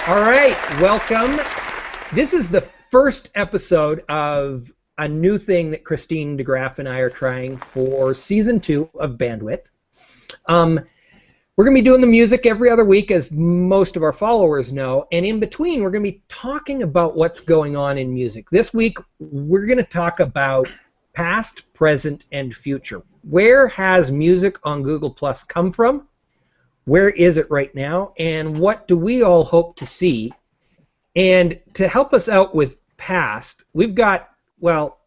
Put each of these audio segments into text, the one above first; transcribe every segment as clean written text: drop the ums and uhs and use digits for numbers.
All right, welcome. This is the first episode of a new thing that Christine DeGraff and I are trying for Season 2 of Bandwidth. We're going to be doing the music every other week, as most of our followers know, and in between we're going to be talking about what's going on in music. This week we're going to talk about past, present, and future. Where has music on Google Plus come from? Where is it right now? And what do we all hope to see? And to help us out with past, we've got, well,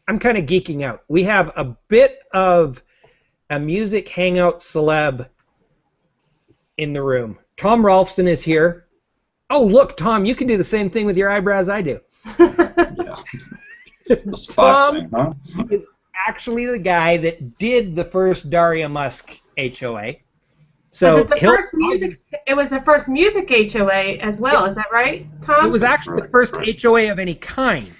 I'm kind of geeking out. We have a bit of a music hangout celeb in the room. Tom Rolfson is here. Oh, look, Tom, you can do the same thing with your eyebrows I do. Yeah. Tom thing, huh? is actually the guy that did the first Daria Musk H.O.A. So was it the first music? It was the first music HOA as well. Is that right, Tom? It was actually the first HOA of any kind.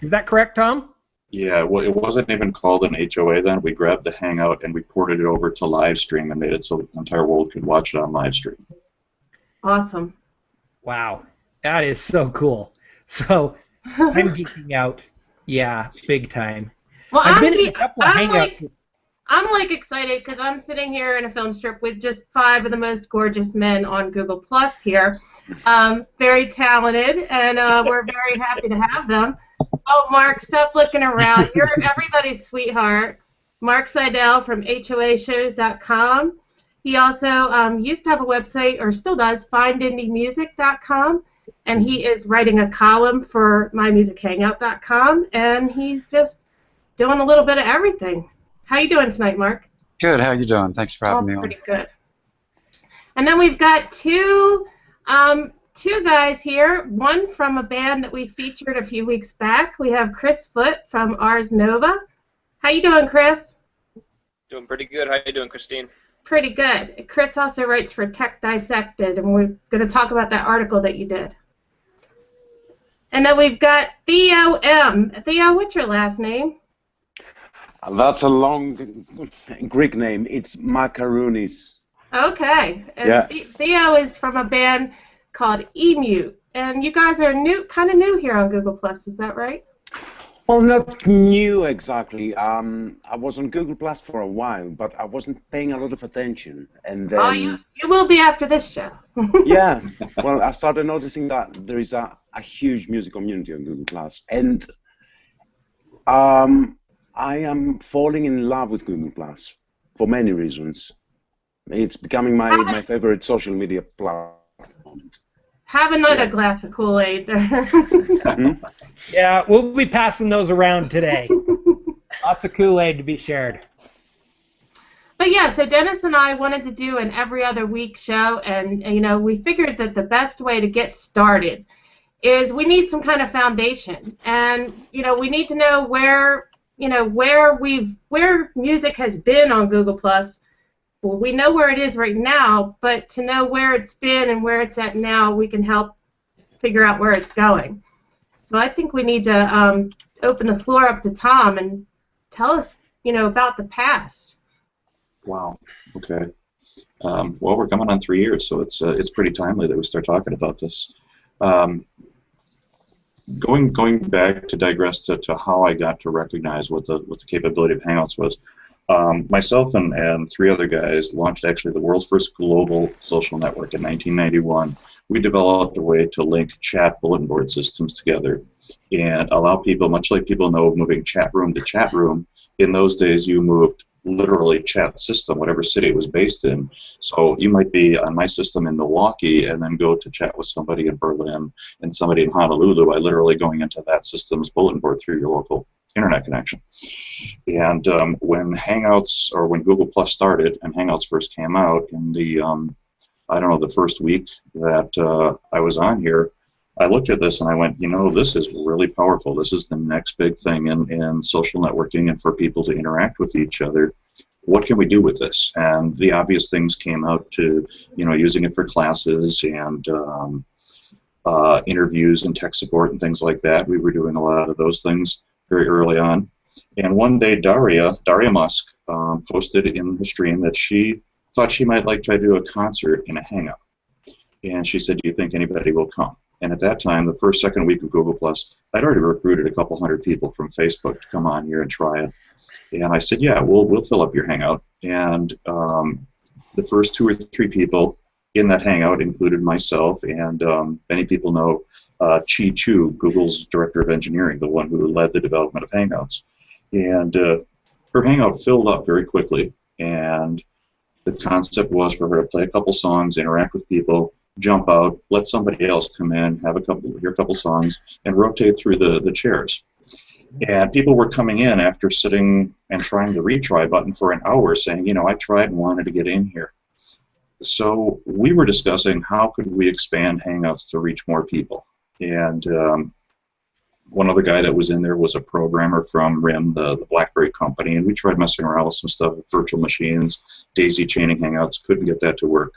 Is that correct, Tom? Yeah, well, it wasn't even called an HOA then. We grabbed the Hangout and we ported it over to live stream and made it so the entire world could watch it on live stream. Awesome. Wow, that is so cool. So I'm geeking out. Yeah, big time. Well, I've been in a couple of Hangouts. I'm like excited because I'm sitting here in a film strip with just 5 of the most gorgeous men on Google Plus here. Very talented, and we're very happy to have them. Oh, Mark, stop looking around. You're everybody's sweetheart. Mark Seydel from HOAshows.com. He also used to have a website, or still does, findindiemusic.com, and he is writing a column for mymusichangout.com, and he's just doing a little bit of everything. How you doing tonight, Mark? Good. How you doing? Thanks for having me on. Pretty good. And then we've got two guys here. One from a band that we featured a few weeks back. We have Chris Foote from Ars Nova. How you doing, Chris? Doing pretty good. How you doing, Christine? Pretty good. Chris also writes for Tech Dissected, and we're going to talk about that article that you did. And then we've got Theo M. Theo, what's your last name? That's a long Greek name. It's Macaronis. Okay. And yeah. Theo is from a band called Emute. And you guys are kind of new here on Google Plus, is that right? Well, not new exactly. I was on Google Plus for a while, but I wasn't paying a lot of attention. And then, oh, you will be after this show. Yeah. Well, I started noticing that there is a huge music community on Google Plus, and I am falling in love with Google Plus for many reasons. It's becoming my favorite social media platform. Have another glass of Kool-Aid there. Yeah, we'll be passing those around today. Lots of Kool-Aid to be shared. But yeah, so Dennis and I wanted to do an every other week show, and we figured that the best way to get started is we need some kind of foundation, and we need to know where music has been on Google Plus. Well, we know where it is right now, but to know where it's been and where it's at now, we can help figure out where it's going. So I think we need to open the floor up to Tom and tell us, about the past. Wow. Okay. Well, we're coming on 3 years, so it's pretty timely that we start talking about this. Going back to digress to how I got to recognize what the capability of Hangouts was. Myself and 3 other guys launched actually the world's first global social network in 1991. We developed a way to link chat bulletin board systems together and allow people, much like people know moving chat room to chat room, in those days you moved literally chat system, whatever city it was based in. So you might be on my system in Milwaukee and then go to chat with somebody in Berlin and somebody in Honolulu by literally going into that system's bulletin board through your local internet connection. And when Hangouts, or when Google Plus started and Hangouts first came out in the, I don't know, the first week that I was on here, I looked at this and I went, this is really powerful. This is the next big thing in social networking and for people to interact with each other. What can we do with this? And the obvious things came out to, using it for classes and interviews and tech support and things like that. We were doing a lot of those things very early on. And one day Daria Musk posted in the stream that she thought she might like to do a concert in a Hangout. And she said, do you think anybody will come? And at that time, the first, second week of Google+, I'd already recruited a couple hundred people from Facebook to come on here and try it. And I said, yeah, we'll fill up your Hangout. And the first 2 or 3 people in that Hangout included myself, and many people know Chi Chu, Google's director of engineering, the one who led the development of Hangouts. And her Hangout filled up very quickly, and the concept was for her to play a couple songs, interact with people, jump out, let somebody else come in, hear a couple songs, and rotate through the chairs. And people were coming in after sitting and trying the retry button for an hour, saying, you know, I tried and wanted to get in here. So we were discussing how could we expand Hangouts to reach more people. And one other guy that was in there was a programmer from RIM, the BlackBerry company, and we tried messing around with some stuff with virtual machines, daisy chaining Hangouts, couldn't get that to work.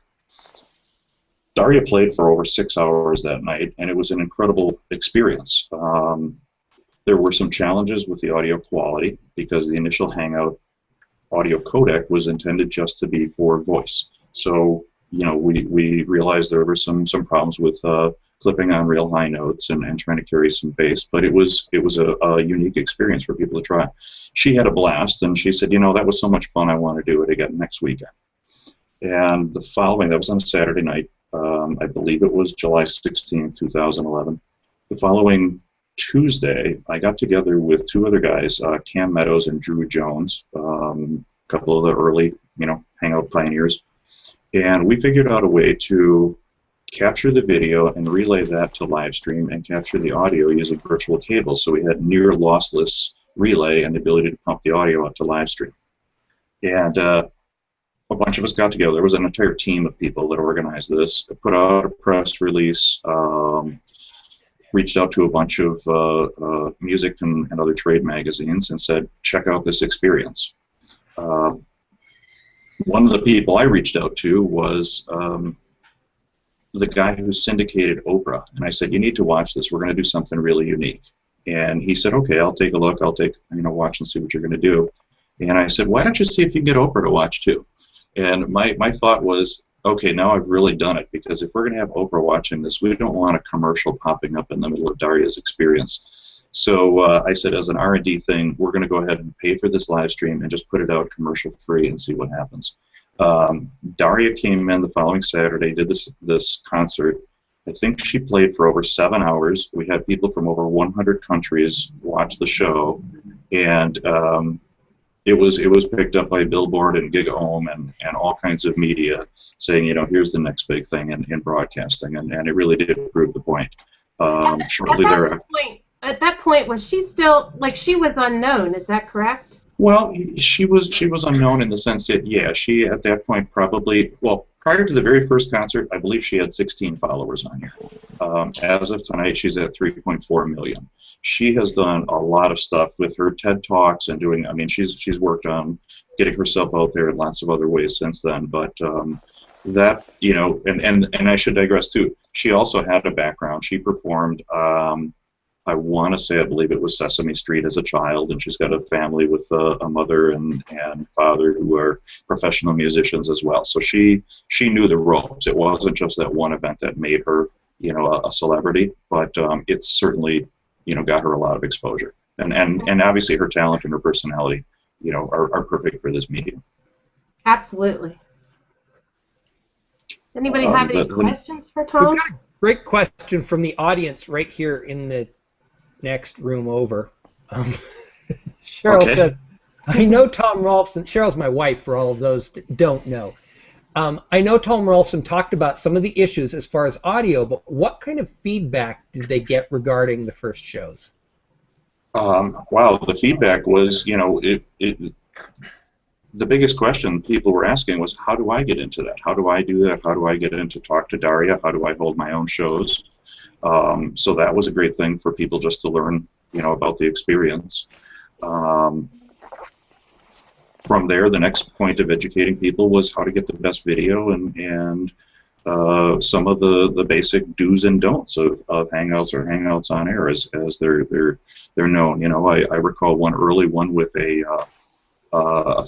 Daria played for over 6 hours that night, and it was an incredible experience. There were some challenges with the audio quality because the initial Hangout audio codec was intended just to be for voice. So, you know, we realized there were some problems with clipping on real high notes and trying to carry some bass, but it was a unique experience for people to try. She had a blast, and she said, you know, that was so much fun, I want to do it again next weekend. And the following, that was on a Saturday night, I believe it was July 16, 2011. The following Tuesday, I got together with 2 other guys, Cam Meadows and Drew Jones, a couple of the early, you know, Hangout pioneers, and we figured out a way to capture the video and relay that to live stream and capture the audio using virtual cables. So we had near lossless relay and the ability to pump the audio out to live stream. And a bunch of us got together. There was an entire team of people that organized this, put out a press release, reached out to a bunch of music and other trade magazines and said, check out this experience. One of the people I reached out to was the guy who syndicated Oprah, and I said, you need to watch this. We're going to do something really unique. And he said, okay, I'll take a look. I'll take, you know, watch and see what you're going to do. And I said, why don't you see if you can get Oprah to watch too? And my thought was, okay, now I've really done it, because if we're going to have Oprah watching this, we don't want a commercial popping up in the middle of Daria's experience. So I said, as an R&D thing, we're going to go ahead and pay for this live stream and just put it out commercial free and see what happens. Daria came in the following Saturday, did this concert. I think she played for over 7 hours. We had people from over 100 countries watch the show, and it was picked up by Billboard and Gig-O-Home and all kinds of media saying, you know, here's the next big thing in broadcasting, and it really did prove the point. Shortly thereafter. At that point, was she still, like, she was unknown, is that correct? Well, she was unknown in the sense that, yeah, she at that point probably, well, prior to the very first concert, I believe she had 16 followers on here. As of tonight, she's at 3.4 million. She has done a lot of stuff with her TED Talks and doing, I mean, she's worked on getting herself out there in lots of other ways since then, but that, you know, and I should digress too, she also had a background. She performed, I want to say, I believe it was Sesame Street as a child, and she's got a family with a mother and father who are professional musicians as well. So she knew the ropes. It wasn't just that one event that made her, you know, a celebrity, but it certainly, you know, got her a lot of exposure. And obviously her talent and her personality, you know, are perfect for this medium. Absolutely. Anybody have any questions for Tom? We've got a great question from the audience right here in the next room over. Cheryl says, I know Tom Rolfson, Cheryl's my wife for all of those that don't know. I know Tom Rolfson talked about some of the issues as far as audio, but what kind of feedback did they get regarding the first shows? Wow, the feedback was, you know, the biggest question people were asking was, how do I get into that? How do I do that? How do I get in to talk to Daria? How do I hold my own shows? So that was a great thing for people just to learn, you know, about the experience. From there, the next point of educating people was how to get the best video and some of the basic do's and don'ts of Hangouts or Hangouts on air as they're known. You know, I recall one early one with a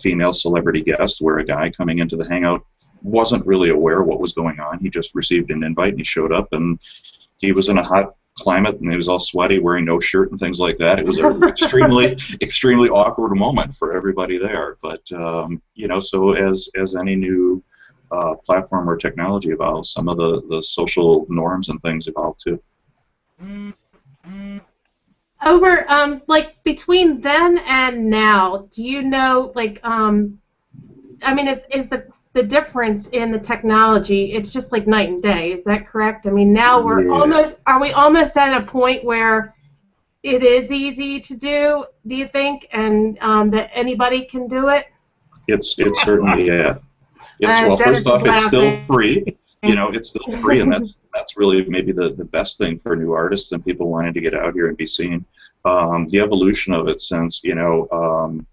female celebrity guest where a guy coming into the Hangout wasn't really aware of what was going on. He just received an invite and he showed up, and he was in a hot climate and he was all sweaty, wearing no shirt and things like that. It was an extremely awkward moment for everybody there. But you know, so as any new platform or technology evolves, some of the social norms and things evolve too. Over like between then and now, do you know, like I mean, is the difference in the technology, it's just like night and day, is that correct? I mean, now are we almost at a point where it is easy to do you think, and that anybody can do it? It's certainly, yeah. Well, first off, it's still free. You know, it's still free, and that's really maybe the best thing for new artists and people wanting to get out here and be seen. The evolution of it since, you know,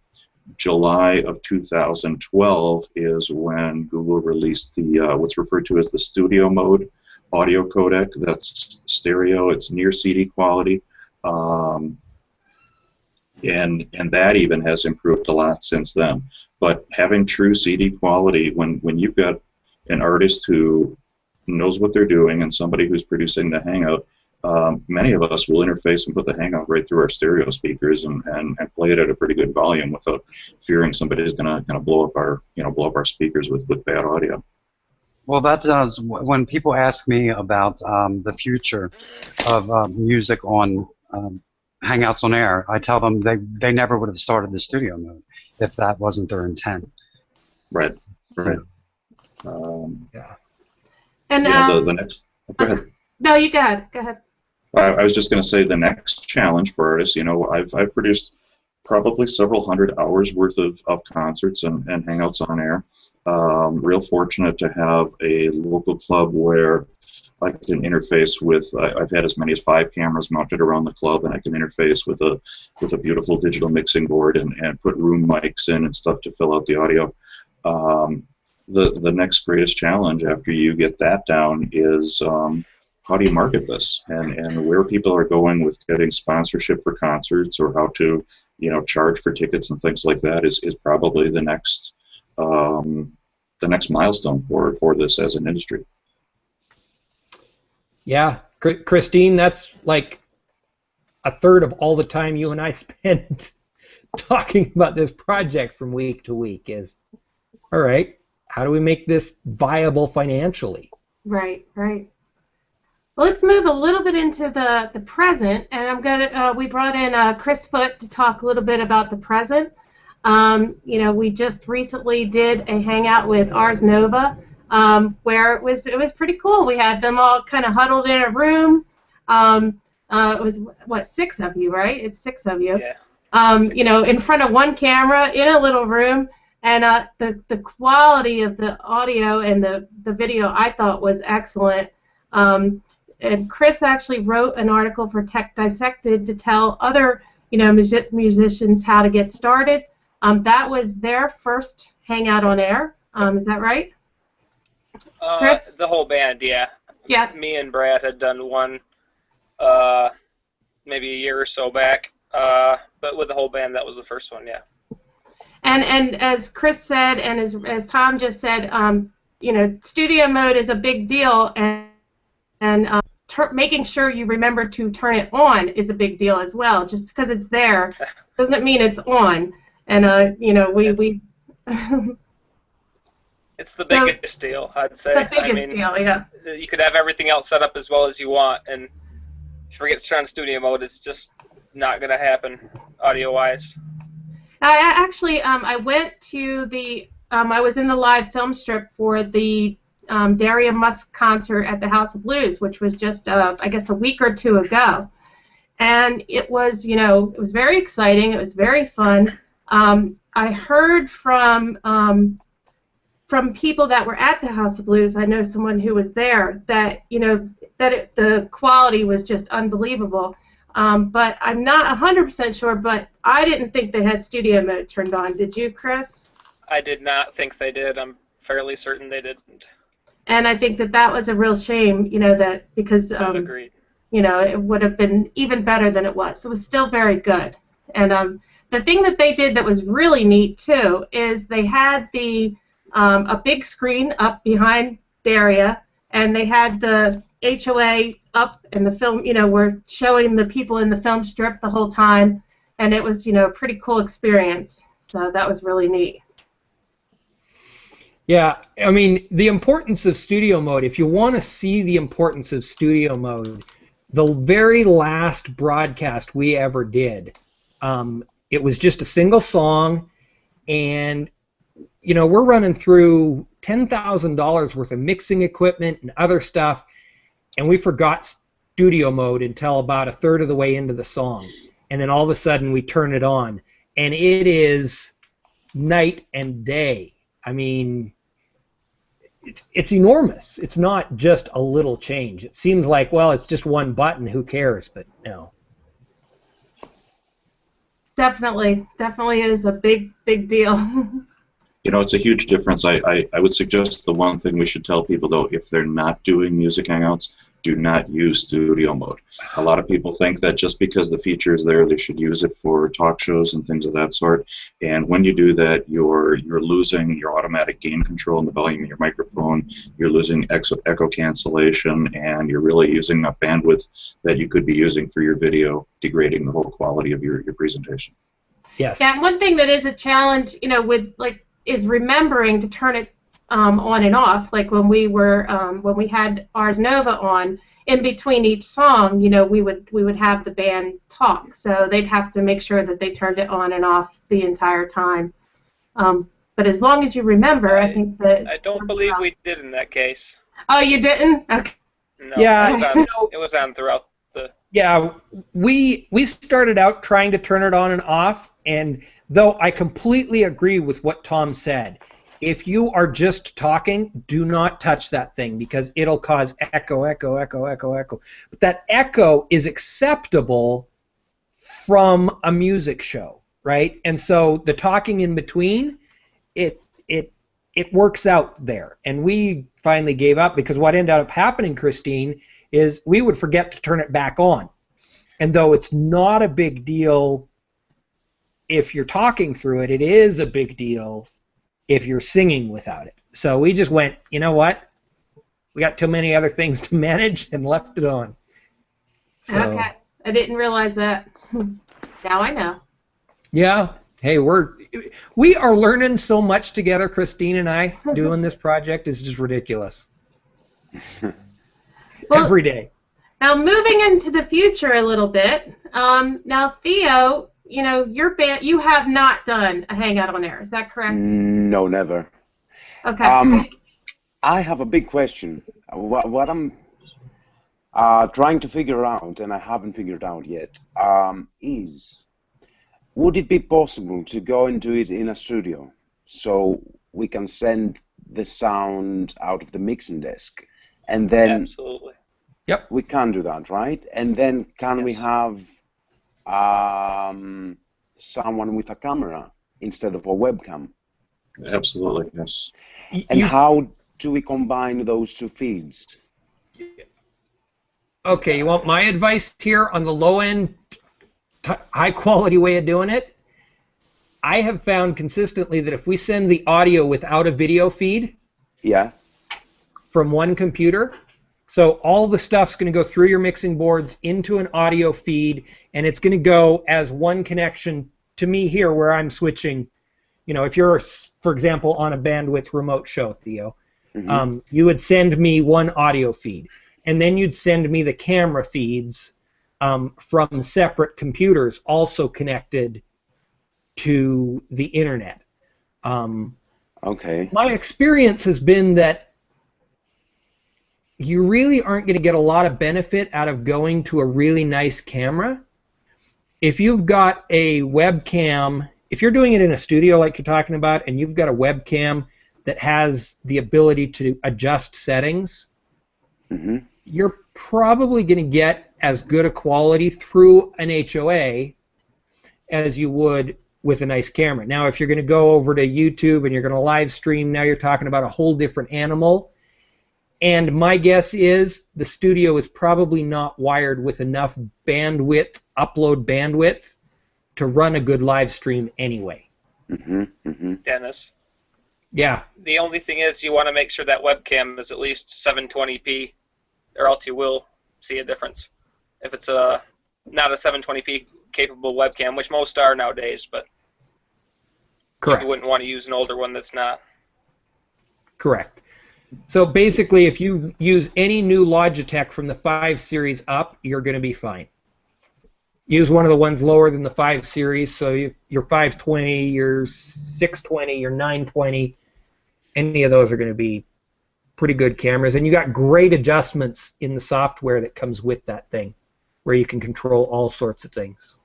July of 2012 is when Google released the what's referred to as the studio mode audio codec. That's stereo. It's near CD quality, and that even has improved a lot since then. But having true CD quality, when you've got an artist who knows what they're doing and somebody who's producing the Hangout, many of us will interface and put the Hangout right through our stereo speakers and play it at a pretty good volume without fearing somebody's gonna blow up our speakers with bad audio. Well, that does. When people ask me about the future of music on Hangouts on Air, I tell them they never would have started the studio mode if that wasn't their intent. Right. Right. Yeah. And the next. Go ahead. No, you go ahead. Go ahead. I was just going to say the next challenge for artists. You know, I've produced probably several hundred hours worth of concerts and Hangouts on Air. Real fortunate to have a local club where I can interface with. I've had as many as 5 cameras mounted around the club, and I can interface with a beautiful digital mixing board and put room mics in and stuff to fill out the audio. The next greatest challenge after you get that down is how do you market this, and where people are going with getting sponsorship for concerts, or how to, you know, charge for tickets and things like that is probably the next milestone for this as an industry. Yeah, Christine, that's like a third of all the time you and I spend talking about this project from week to week is, all right, how do we make this viable financially? Right, right. Well, let's move a little bit into the present, and I'm gonna. We brought in Chris Foote to talk a little bit about the present. You know, we just recently did a hangout with Ars Nova, where it was pretty cool. We had them all kind of huddled in a room. It was what, 6 of you, right? It's 6 of you. Yeah. You know, in front of one camera in a little room. And the quality of the audio and the video I thought was excellent. And Chris actually wrote an article for Tech Dissected to tell other, you know, musicians how to get started. That was their first Hangout on Air. Is that right? Chris? The whole band, yeah. Yeah. Me and Brad had done one maybe a year or so back, but with the whole band, that was the first one, yeah. And as Chris said, and as Tom just said, you know, studio mode is a big deal, and making sure you remember to turn it on is a big deal as well. Just because it's there doesn't mean it's on. And you know, we it's the biggest deal, I'd say. The biggest deal, yeah. You could have everything else set up as well as you want, and if you forget to turn on studio mode, it's just not going to happen audio-wise. I went to the, I was in the live film strip for the Daria Musk concert at the House of Blues, which was just, I guess, a week or 2 ago. And it was, you know, it was very exciting. It was very fun. I heard from people that were at the House of Blues, I know someone who was there, that, you know, that the quality was just unbelievable. But I'm not 100% sure, but I didn't think they had studio mode turned on. Did you, Chris? I did not think they did. I'm fairly certain they didn't. And I think that was a real shame, you know, that because, Agreed. you know, it would have been even better than it was. It was still very good. And the thing that they did that was really neat, too, is they had the a big screen up behind Daria, and they had the H.O.A. up, and the film, were showing the people in the film strip the whole time, and it was, a pretty cool experience. So that was really neat. Yeah, I mean, the importance of studio mode, if you want to see the importance of studio mode, the very last broadcast we ever did, it was just a single song, and, we're running through $10,000 worth of mixing equipment and other stuff, and we forgot studio mode until about a third of the way into the song, and then all of a sudden we turn it on, and it is night and day. I mean, it's enormous. It's not just a little change. It seems like, well, it's just one button, who cares? But no. Definitely is a big deal. It's a huge difference. I would suggest the one thing we should tell people, though, if they're not doing music hangouts, do not use studio mode. A lot of people think that just because the feature is there, they should use it for talk shows and things of that sort. And when you do that, you're losing your automatic gain control and the volume of your microphone. You're losing echo cancellation, and you're really using up bandwidth that you could be using for your video, degrading the whole quality of your presentation. Yes. Yeah, and one thing that is a challenge, is remembering to turn it on and off. Like when we had Ars Nova on, in between each song, we would have the band talk, so they'd have to make sure that they turned it on and off the entire time. But as long as you remember, I think that. I don't believe we did in that case. Oh, you didn't? Okay. No, Yeah, it was on throughout the. Yeah, we started out trying to turn it on and off, and though I completely agree with what Tom said, if you are just talking, do not touch that thing because it'll cause echo. But that echo is acceptable from a music show, right? And so the talking in between, it works out there. And we finally gave up because what ended up happening, Christine, is we would forget to turn it back on. And though it's not a big deal if you're talking through it, it is a big deal if you're singing without it. So we just went, you know what? We got too many other things to manage and left it on. So, okay. I didn't realize that. Now I know. Yeah. Hey, we are learning so much together, Christine and I, doing this project is just ridiculous. Well, every day. Now, moving into the future a little bit, now, Theo, your band, you have not done a Hangout on Air, is that correct? No, never. Okay. I have a big question. What I'm trying to figure out, and I haven't figured out yet, is would it be possible to go and do it in a studio so we can send the sound out of the mixing desk, and then Absolutely. Yep. we can do that, right? And then can we have someone with a camera instead of a webcam? Absolutely, yes. And how do we combine those two feeds? Okay, you want my advice here on the low end, high quality way of doing it? I have found consistently that if we send the audio without a video feed from one computer, so all the stuff's going to go through your mixing boards into an audio feed, and it's going to go as one connection to me here where I'm switching. If you're, for example, on a bandwidth remote show, Theo, you would send me one audio feed, and then you'd send me the camera feeds from separate computers also connected to the internet. Okay. My experience has been that you really aren't going to get a lot of benefit out of going to a really nice camera. If you've got a webcam, if you're doing it in a studio like you're talking about, and you've got a webcam that has the ability to adjust settings, you're probably going to get as good a quality through an H.O.A. as you would with a nice camera. Now, if you're going to go over to YouTube and you're going to live stream, now you're talking about a whole different animal. And my guess is the studio is probably not wired with enough bandwidth, upload bandwidth, to run a good live stream anyway. Dennis. Yeah. The only thing is you want to make sure that webcam is at least 720p, or else you will see a difference. If it's not a 720p capable webcam, which most are nowadays, but Correct. you wouldn't want to use an older one that's not. Correct. So basically, if you use any new Logitech from the 5 series up, you're going to be fine. Use one of the ones lower than the 5 series, so your 520, your 620, your 920, any of those are going to be pretty good cameras. And you got great adjustments in the software that comes with that thing, where you can control all sorts of things.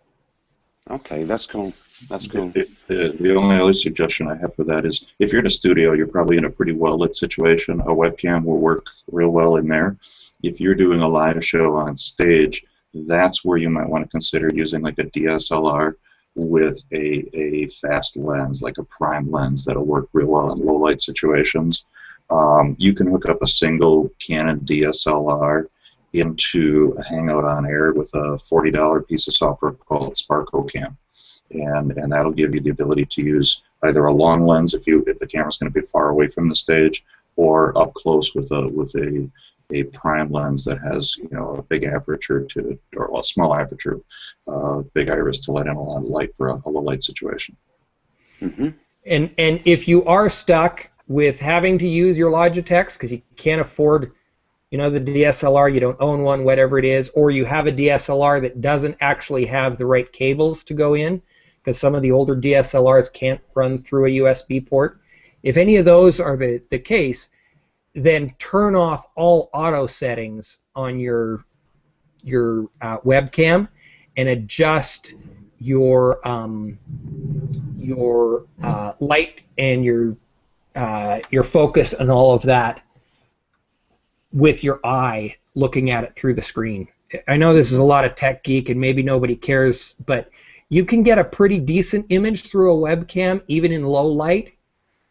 Okay, that's cool. That's cool. The only other suggestion I have for that is, if you're in a studio, you're probably in a pretty well-lit situation. A webcam will work real well in there. If you're doing a live show on stage, that's where you might want to consider using like a DSLR with a fast lens, like a prime lens, that'll work real well in low-light situations. You can hook up a single Canon DSLR into a Hangout on Air with a $40 piece of software called SparkoCam, and that'll give you the ability to use either a long lens if the camera's going to be far away from the stage, or up close with a prime lens that has, you know, a big aperture or a small aperture, big iris to let in a lot of light for a low light situation. Mm-hmm. And if you are stuck with having to use your Logitechs because you can't afford, you know, the DSLR, you don't own one, whatever it is, or you have a DSLR that doesn't actually have the right cables to go in, because some of the older DSLRs can't run through a USB port. If any of those are the case, then turn off all auto settings on your webcam and adjust your light and your focus and all of that with your eye looking at it through the screen. I know this is a lot of tech geek and maybe nobody cares, but you can get a pretty decent image through a webcam even in low light,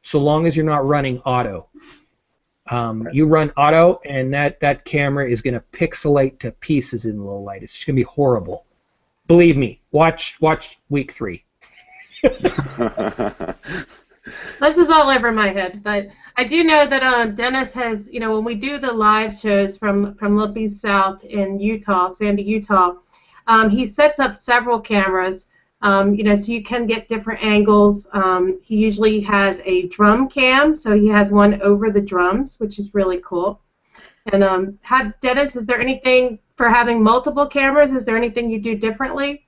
so long as you're not running auto. You run auto, and that camera is going to pixelate to pieces in low light. It's just going to be horrible. Believe me. Watch week 3. This is all over my head, but I do know that Dennis has, you know, when we do the live shows from Lippy's South in Utah, Sandy, Utah, he sets up several cameras, you know, so you can get different angles. He usually has a drum cam, so he has one over the drums, which is really cool. And Dennis, is there anything for having multiple cameras? Is there anything you do differently?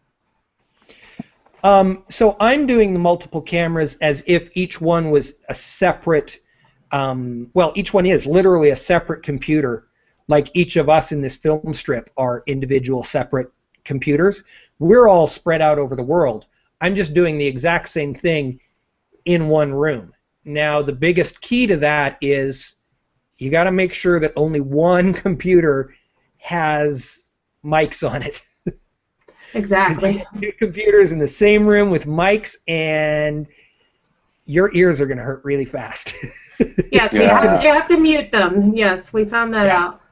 So I'm doing the multiple cameras as if each one was a separate, well, each one is literally a separate computer, like each of us in this film strip are individual separate computers. We're all spread out over the world. I'm just doing the exact same thing in one room. Now, the biggest key to that is you got to make sure that only one computer has mics on it. Exactly. 2 computers in the same room with mics, and your ears are going to hurt really fast. Yes, you have to mute them. Yes, we found that out.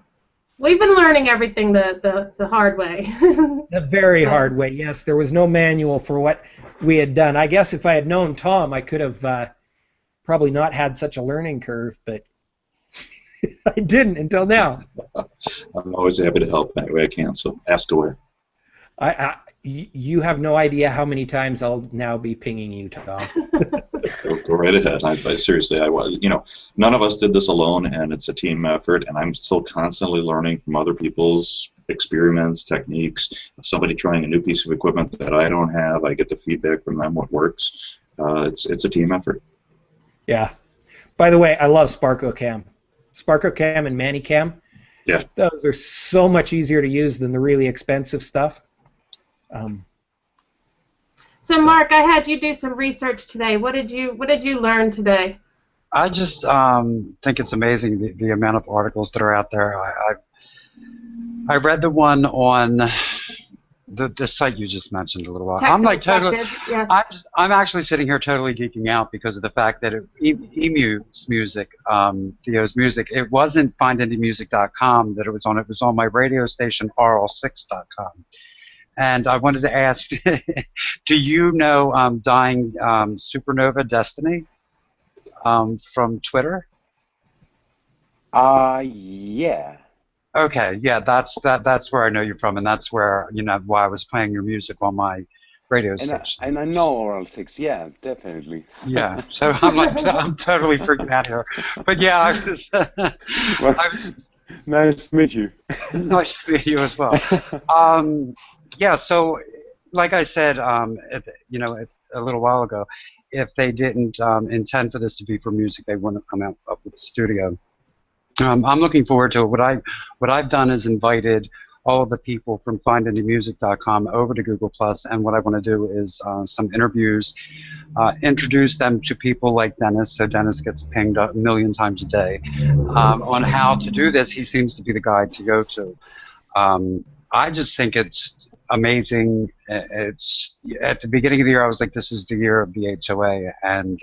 We've been learning everything the hard way. The very hard way, yes. There was no manual for what we had done. I guess if I had known Tom, I could have probably not had such a learning curve, but I didn't until now. I'm always happy to help any way I can, so ask away. You have no idea how many times I'll now be pinging you, Tom. Go right ahead. Seriously, you know, none of us did this alone, and it's a team effort, and I'm still constantly learning from other people's experiments, techniques. Somebody trying a new piece of equipment that I don't have, I get the feedback from them what works. It's a team effort. Yeah. By the way, I love SparkoCam. SparkoCam and ManyCam. Yeah. Those are so much easier to use than the really expensive stuff. So, Mark, I had you do some research today. What did you learn today? I just think it's amazing the amount of articles that are out there. I read the one on the site you just mentioned a little while. I'm like totally. Yes. I'm actually sitting here totally geeking out because of the fact that Emu's music, Theo's music, it wasn't findindymusic.com that it was on. It was on my radio station RL6.com. And I wanted to ask, do you know Dying Supernova Destiny? from Twitter? Yeah. Okay, yeah, that's where I know you from, and that's where why I was playing your music on my radio station. And I know Oral 6, yeah, definitely. Yeah, so I'm totally freaking out here, but yeah, Well, nice to meet you. Nice to meet you as well. Yeah, so like I said, a little while ago, if they didn't intend for this to be for music, they wouldn't have come up with the studio. I'm looking forward to it. What I've done is invited all of the people from findanymusic.com over to Google+, and what I want to do is some interviews, introduce them to people like Dennis, so Dennis gets pinged a million times a day on how to do this. He seems to be the guy to go to. I just think it's amazing. It's at the beginning of the year, I was like, this is the year of the H.O.A, and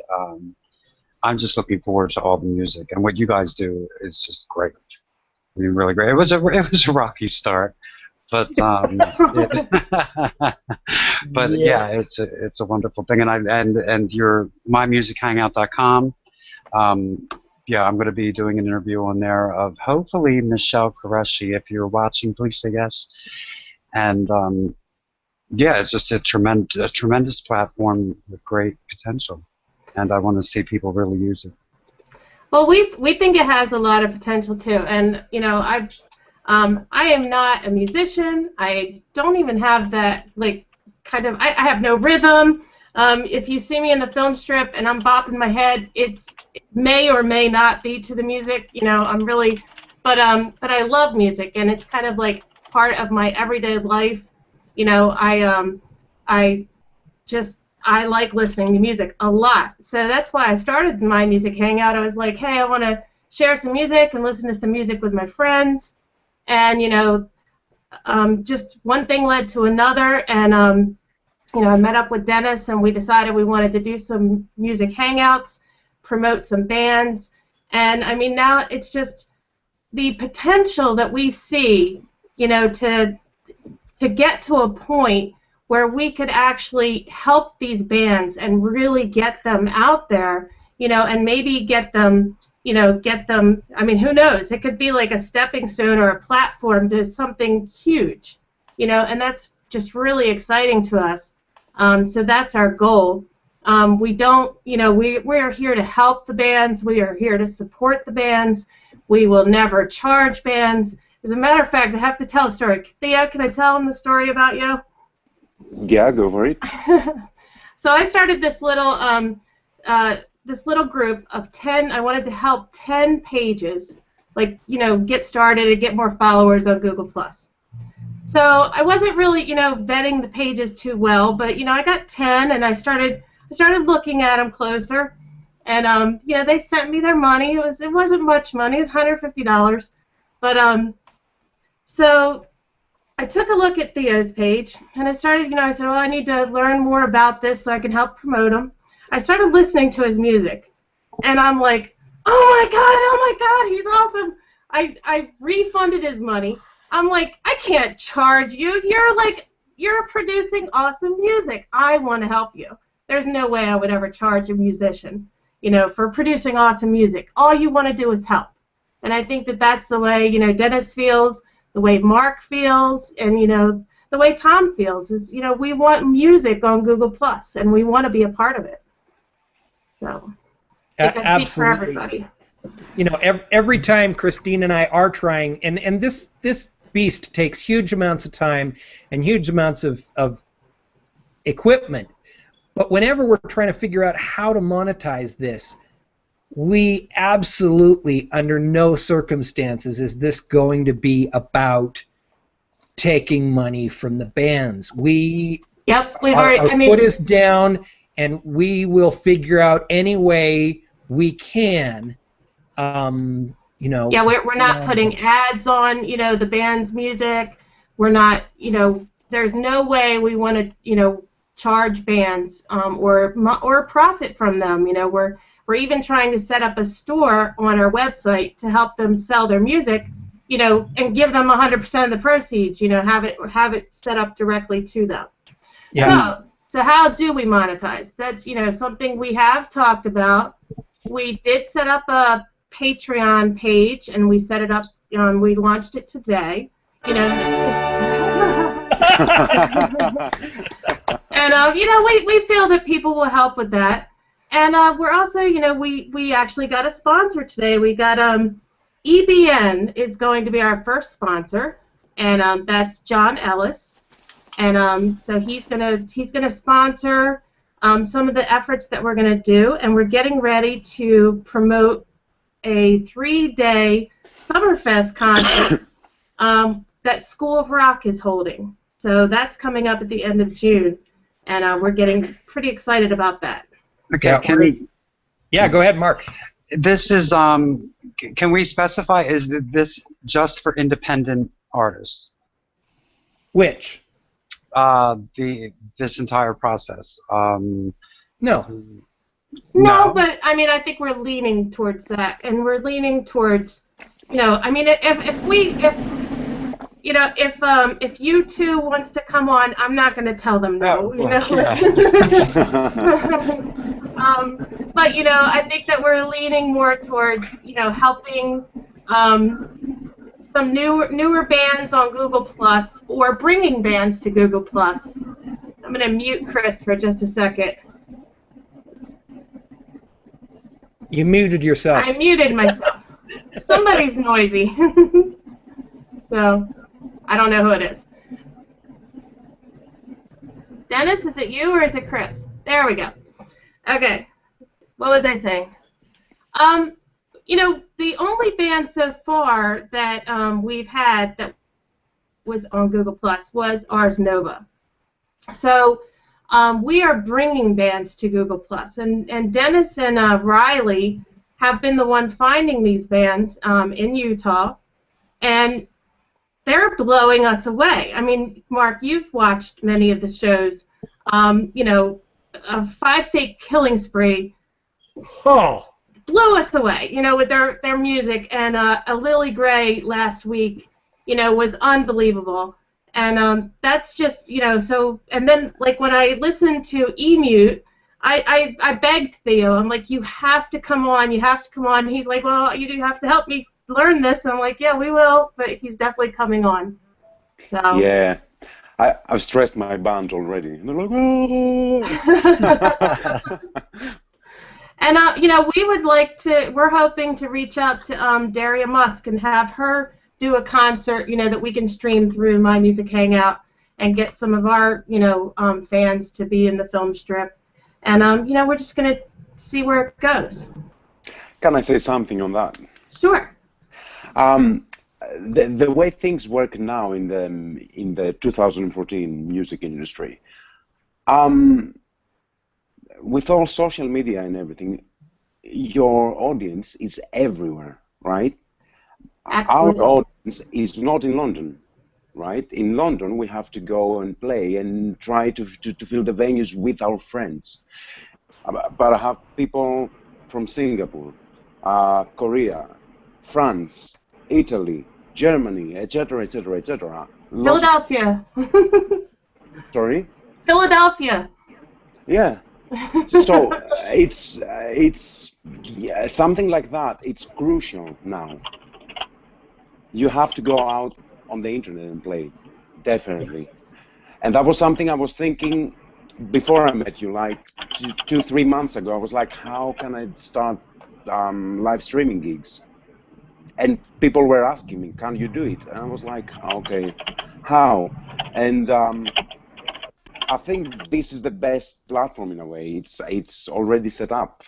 I'm just looking forward to all the music, and what you guys do is just great. I mean, really great. It was a rocky start, but but yeah, it's a wonderful thing. And your mymusichangout.com. Yeah, I'm going to be doing an interview on there of hopefully Michelle Qureshi. If you're watching, please say yes. And yeah, it's just a tremendous platform with great potential. And I want to see people really use it. Well, we think it has a lot of potential too, and I am not a musician. I don't even have that I have no rhythm. If you see me in the film strip and I'm bopping my head, it may or may not be to the music. I'm really, but I love music, and it's kind of like part of my everyday life. I like listening to music a lot, so that's why I started My Music Hangout. I was like, hey, I want to share some music and listen to some music with my friends, and just one thing led to another, and I met up with Dennis, and we decided we wanted to do some music hangouts, promote some bands, and I mean now it's just the potential that we see, to get to a point where we could actually help these bands and really get them out there, and maybe get them, I mean, who knows? It could be like a stepping stone or a platform to something huge, and that's just really exciting to us. So that's our goal. We don't, we are here to help the bands. We are here to support the bands. We will never charge bands. As a matter of fact, I have to tell a story. Theo, can I tell them the story about you? Yeah, go for it. So I started this little group of 10. I wanted to help 10 pages, get started and get more followers on Google+. So I wasn't really, vetting the pages too well, but I got 10, and I started looking at them closer, and they sent me their money. It wasn't much money. It was $150, but so I took a look at Theo's page, and I started, I said, well, I need to learn more about this so I can help promote him. I started listening to his music, and I'm like, oh my God, he's awesome. I refunded his money. I'm like, I can't charge you. You're producing awesome music. I want to help you. There's no way I would ever charge a musician, for producing awesome music. All you want to do is help. And I think that that's the way, Dennis feels, the way Mark feels, and the way Tom feels is, we want music on Google+, and we want to be a part of it. So, I speak for everybody. Every time Christine and I are trying, and this beast takes huge amounts of time and huge amounts of equipment, but whenever we're trying to figure out how to monetize this, we absolutely, under no circumstances, is this going to be about taking money from the bands. Our foot is down, and we will figure out any way we can. Yeah, we're not putting ads on, the band's music. We're not, there's no way we want to, charge bands or profit from them. We're even trying to set up a store on our website to help them sell their music, and give them 100% of the proceeds. Have it set up directly to them. Yeah. So how do we monetize? That's something we have talked about. We did set up a Patreon page, and we set it up. We launched it today. You know. And you know, we feel that people will help with that. And we're also, you know, we actually got a sponsor today. We got EBN is going to be our first sponsor, and that's John Ellis. And so he's gonna sponsor some of the efforts that we're gonna do, and we're getting ready to promote a 3-day Summerfest concert that School of Rock is holding. So that's coming up at the end of June, and we're getting pretty excited about that. Okay, yeah, go ahead, Mark. This is can we specify, is this just for independent artists? Which? This entire process. No. No, but I mean, I think we're leaning towards that, and we're leaning towards, you know, I mean, if U2 wants to come on, I'm not going to tell them no, you know. Yeah. But you know, I think that we're leaning more towards, you know, helping some newer bands on Google Plus, or bringing bands to Google Plus. I'm going to mute Chris for just a second. You muted yourself. I muted myself. Somebody's noisy. So, I don't know who it is. Dennis, is it you or is it Chris? There we go. Okay. What was I saying? You know, the only band so far that we've had that was on Google Plus was Ars Nova. So we are bringing bands to Google Plus, and Dennis and Riley have been the one finding these bands in Utah, and they're blowing us away. I mean, Mark, you've watched many of the shows. You know, a 5-state killing spree. Oh. Blew us away, you know, with their music, and a Lily Gray last week, you know, was unbelievable, and that's just, you know, so, and then, like, when I listened to E-Mute, I begged Theo, I'm like, you have to come on, he's like, well, you do have to help me learn this, I'm like, yeah, we will, but he's definitely coming on, so. Yeah. I've stressed my band already. And they're like, oh! And, you know, we're hoping to reach out to Daria Musk and have her do a concert, you know, that we can stream through My Music Hangout and get some of our, you know, fans to be in the film strip. And, you know, we're just going to see where it goes. Can I say something on that? Sure. The way things work now in the 2014 music industry, with all social media and everything, your audience is everywhere, right? Absolutely. Our audience is not in London, right? In London, we have to go and play and try to fill the venues with our friends. But I have people from Singapore, Korea, France, Italy, Germany, etc., etc., etc. Philadelphia. Sorry? Philadelphia. Yeah. So it's something like that. It's crucial now. You have to go out on the internet and play, definitely. And that was something I was thinking before I met you, like 2-3 months ago. I was like, how can I start live streaming gigs? And people were asking me, can you do it? And I was like, okay, how? And I think this is the best platform in a way. It's already set up.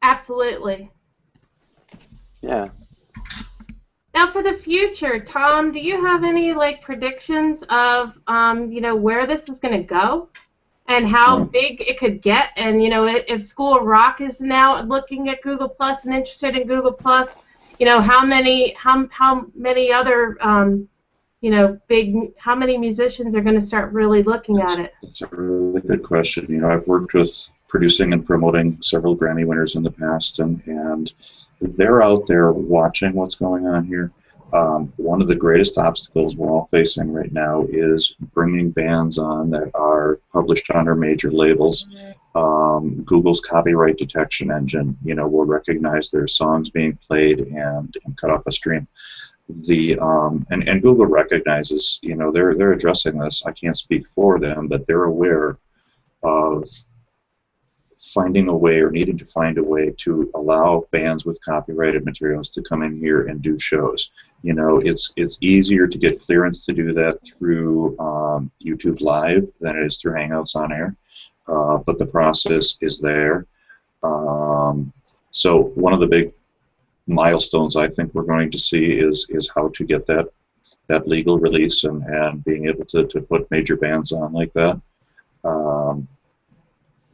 Absolutely. Yeah. Now for the future, Tom, do you have any like predictions of you know, where this is going to go and how big it could get? And you know, if School of Rock is now looking at Google Plus and interested in Google Plus, you know, how many other you know, how many musicians are going to start really looking at it? It's a really good question. You know, I've worked with producing and promoting several Grammy winners in the past, and they're out there watching what's going on here. One of the greatest obstacles we're all facing right now is bringing bands on that are published under major labels. Google's copyright detection engine, will recognize their songs being played and cut off a stream. And Google recognizes, they're addressing this. I can't speak for them, but they're aware of finding a way or needing to find a way to allow bands with copyrighted materials to come in here and do shows. It's easier to get clearance to do that through YouTube Live than it is through Hangouts on Air, but the process is there. So one of the big milestones I think we're going to see is how to get that legal release and being able to put major bands on like that.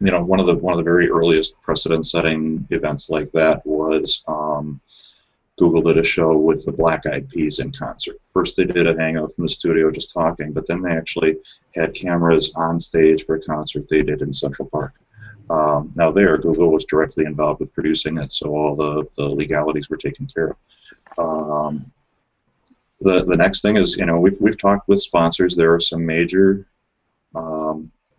One of the very earliest precedent-setting events like that was Google did a show with the Black Eyed Peas in concert. First they did a hangout from the studio just talking, but then they actually had cameras on stage for a concert they did in Central Park. Now there, Google was directly involved with producing it, so all the legalities were taken care of. The next thing is, we've talked with sponsors. There are some major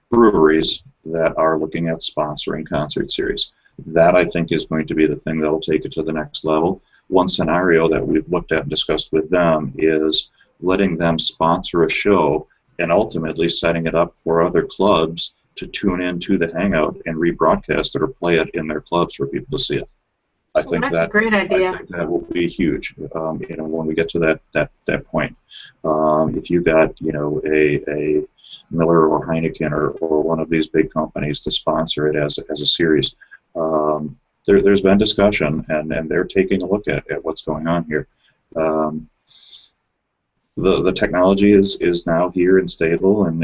breweries that are looking at sponsoring concert series. That, I think, is going to be the thing that will take it to the next level. One scenario that we've looked at and discussed with them is letting them sponsor a show and ultimately setting it up for other clubs to tune into the Hangout and rebroadcast it or play it in their clubs for people to see it. I think that's a great idea. I think that will be huge. When we get to that point, if you got a Miller or Heineken or one of these big companies to sponsor it as a series, there's been discussion and they're taking a look at what's going on here. The technology is now here and stable, and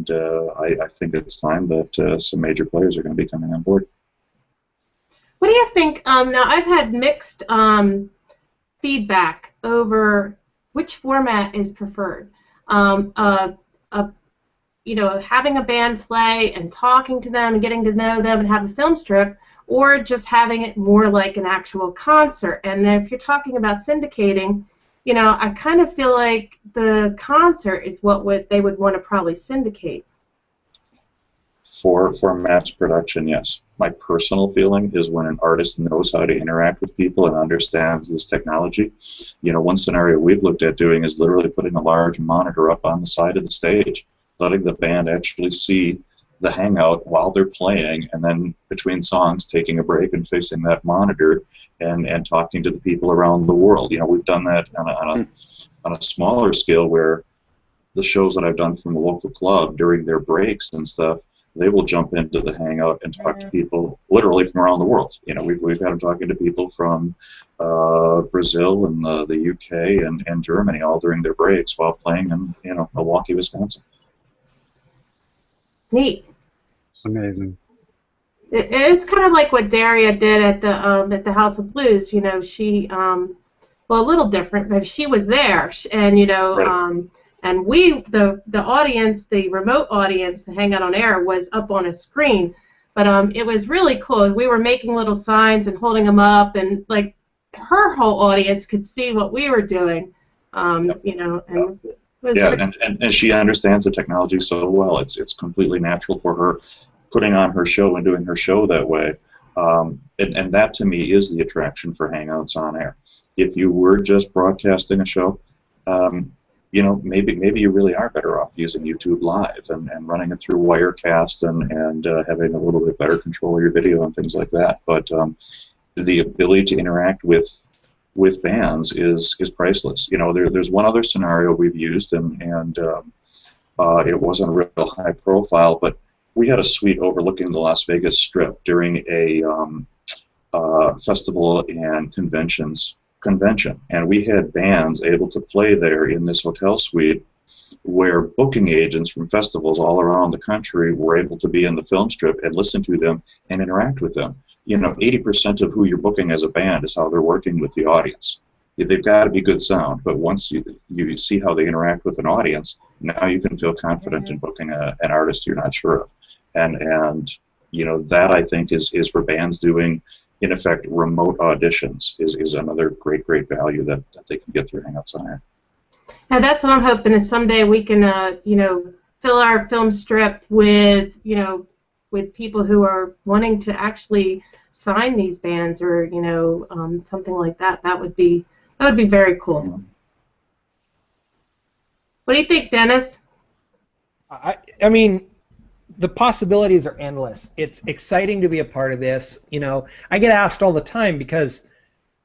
I think it's time that some major players are going to be coming on board. What do you think? Now, I've had mixed feedback over which format is preferred. Having a band play and talking to them and getting to know them and have a film strip, or just having it more like an actual concert. And if you're talking about syndicating, I kind of feel like the concert is what they would want to probably syndicate. For mass production, yes. My personal feeling is when an artist knows how to interact with people and understands this technology. One scenario we've looked at doing is literally putting a large monitor up on the side of the stage, letting the band actually see the Hangout while they're playing, and then between songs taking a break and facing that monitor and talking to the people around the world. We've done that on a smaller scale where the shows that I've done from a local club during their breaks and stuff, they will jump into the Hangout and talk to people literally from around the world. We've had them talking to people from Brazil and the UK and Germany all during their breaks while playing in Milwaukee, Wisconsin. Neat. It's amazing. It's kind of like what Daria did at the House of Blues. She a little different, but she was there, and Right. And we, the audience, the remote audience, the Hangout on Air was up on a screen, but it was really cool. We were making little signs and holding them up, and like her whole audience could see what we were doing. Yep. And it was and she understands the technology so well. It's completely natural for her putting on her show and doing her show that way. And that to me is the attraction for Hangouts on Air. If you were just broadcasting a show, maybe you really are better off using YouTube Live and running it through Wirecast and having a little bit better control of your video and things like that. But the ability to interact with bands is priceless. There's one other scenario we've used, and it wasn't real high profile, but we had a suite overlooking the Las Vegas Strip during a festival and convention, and we had bands able to play there in this hotel suite where booking agents from festivals all around the country were able to be in the film strip and listen to them and interact with them. 80% of who you're booking as a band is how they're working with the audience. They've got to be good sound, but once you see how they interact with an audience, now you can feel confident in booking an artist you're not sure of. And that I think is for bands doing, in effect, remote auditions is another great value that they can get through Hangouts on Air. And that's what I'm hoping is someday we can, fill our film strip with with people who are wanting to actually sign these bands, or something like that. That would be very cool. What do you think, Dennis? I mean, the possibilities are endless. It's exciting to be a part of this. I get asked all the time because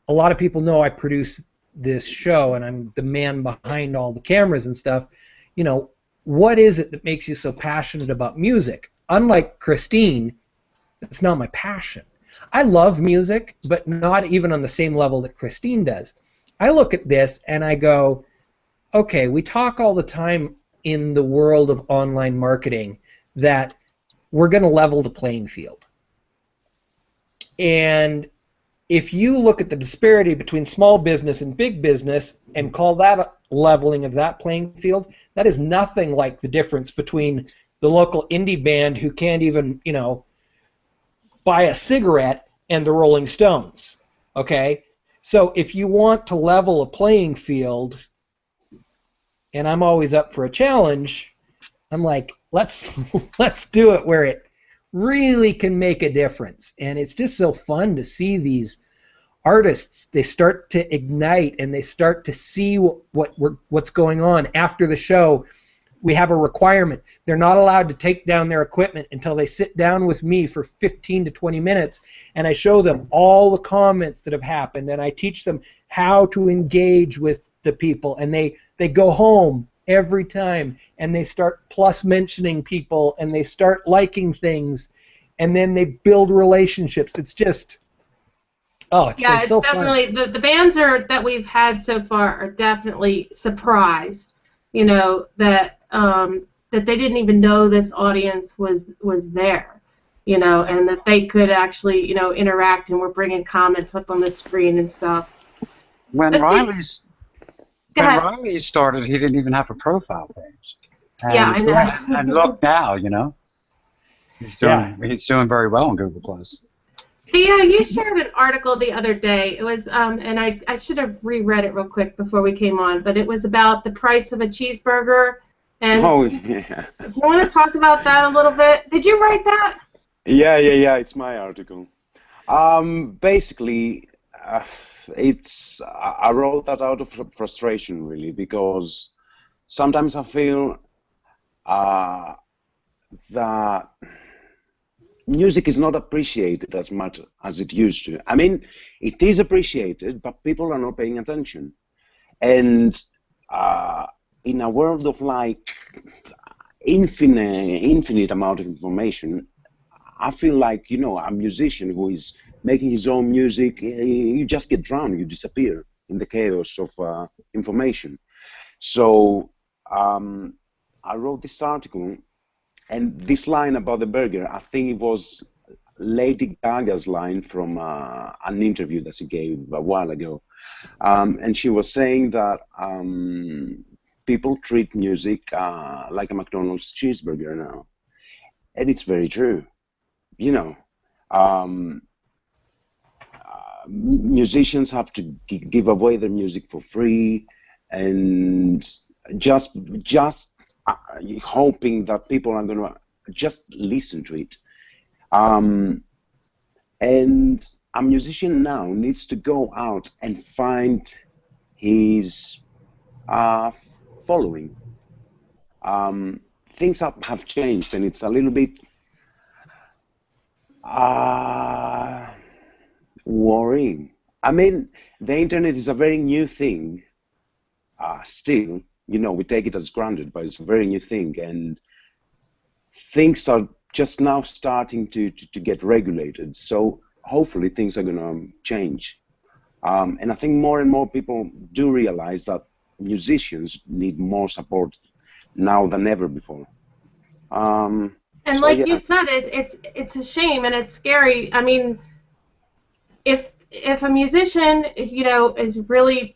a lot of people know I produce this show and I'm the man behind all the cameras and stuff. What is it that makes you so passionate about music? Unlike Christine, it's not my passion. I love music, but not even on the same level that Christine does. I look at this and I go, okay, we talk all the time in the world of online marketing that we're going to level the playing field. And if you look at the disparity between small business and big business and call that a leveling of that playing field, that is nothing like the difference between the local indie band who can't even, buy a cigarette and the Rolling Stones. Okay? So if you want to level a playing field, and I'm always up for a challenge, I'm like, let's do it where it really can make a difference. And it's just so fun to see these artists. They start to ignite and they start to see what's going on. After the show, we have a requirement. They're not allowed to take down their equipment until they sit down with me for 15 to 20 minutes, and I show them all the comments that have happened, and I teach them how to engage with the people, and they go home every time, and they start plus mentioning people, and they start liking things, and then they build relationships. It's just, it's yeah, been so it's definitely fun. the bands that we've had so far are definitely surprised, that they didn't even know this audience was there, and that they could actually interact, and we're bringing comments up on the screen and stuff. When Riley started, he didn't even have a profile page. And, yeah, I know. And look now, he's doing very well on Google+. Theo, you shared an article the other day. It was, and I should have reread it real quick before we came on, but it was about the price of a cheeseburger. And yeah. you want to talk about that a little bit? Did you write that? Yeah. It's my article. Basically, I wrote that out of frustration, really, because sometimes I feel that music is not appreciated as much as it used to. I mean, it is appreciated, but people are not paying attention. And in a world of infinite amount of information, I feel like a musician who is making his own music, you just get drowned, you disappear in the chaos of information. So I wrote this article, and this line about the burger, I think it was Lady Gaga's line from an interview that she gave a while ago, and she was saying that people treat music like a McDonald's cheeseburger now, and it's very true. Musicians have to give away their music for free, and just hoping that people are going to just listen to it. And a musician now needs to go out and find his following. Things have changed, and it's a little bit worrying. I mean, the internet is a very new thing still. We take it as granted, but it's a very new thing, and things are just now starting to get regulated. So hopefully things are going to change. And I think more and more people do realize that musicians need more support now than ever before. And like you said, it's a shame and it's scary. I mean, if a musician, is really,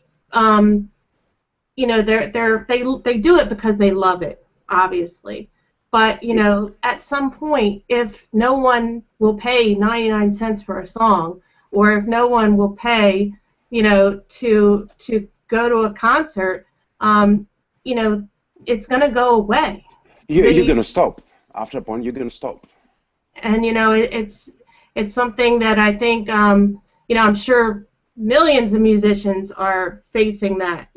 they do it because they love it, obviously. But at some point, if no one will pay 99 cents for a song, or if no one will pay, to go to a concert, it's going to go away. You're going to stop. After a point, you're going to stop. and it's something that I think I'm sure millions of musicians are facing that.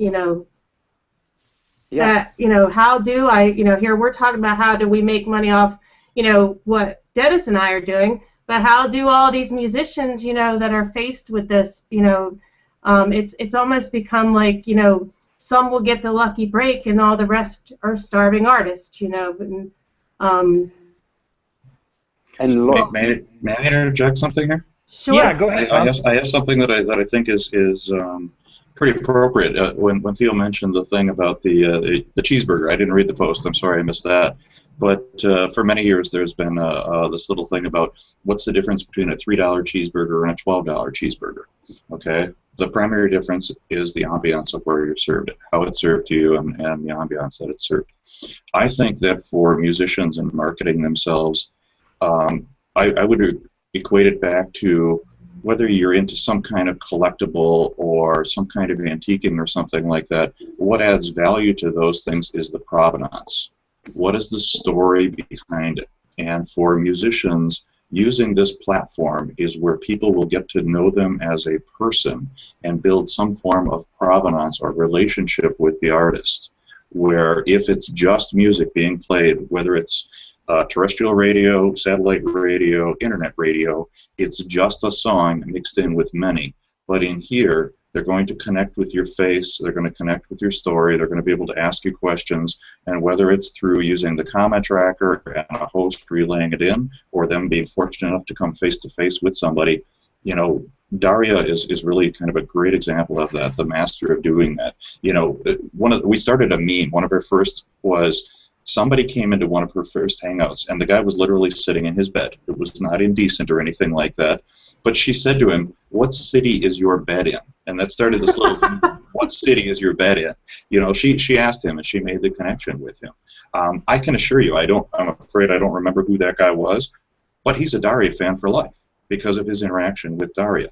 That how do I here we're talking about how do we make money off what Dennis and I are doing, but how do all these musicians that are faced with this it's almost become like some will get the lucky break and all the rest are starving artists and may I interject something here? Sure. Yeah, go ahead. I have something that I think is pretty appropriate. When Theo mentioned the thing about the cheeseburger, I didn't read the post. I'm sorry I missed that. But for many years, there's been this little thing about what's the difference between a $3 cheeseburger and a $12 cheeseburger. Okay, the primary difference is the ambiance of where you're served it, how it's served to you, and the ambiance that it's served. I think that for musicians and marketing themselves, I would equate it back to whether you're into some kind of collectible or some kind of antiquing or something like that. What adds value to those things is the provenance. What is the story behind it? And for musicians, using this platform is where people will get to know them as a person and build some form of provenance or relationship with the artist, where if it's just music being played, whether it's terrestrial radio, satellite radio, internet radio, it's just a song mixed in with many. But in here, they're going to connect with your face, they're going to connect with your story, they're going to be able to ask you questions, and whether it's through using the comment tracker and a host relaying it in, or them being fortunate enough to come face-to-face with somebody, Daria is really kind of a great example of that, the master of doing that. We started a meme. One of her first was somebody came into one of her first Hangouts, and the guy was literally sitting in his bed. It was not indecent or anything like that. But she said to him, "What city is your bed in?" And that started this little thing, what city is your bed in? She asked him, and she made the connection with him. I can assure you, I'm afraid I don't remember who that guy was, but he's a Daria fan for life because of his interaction with Daria.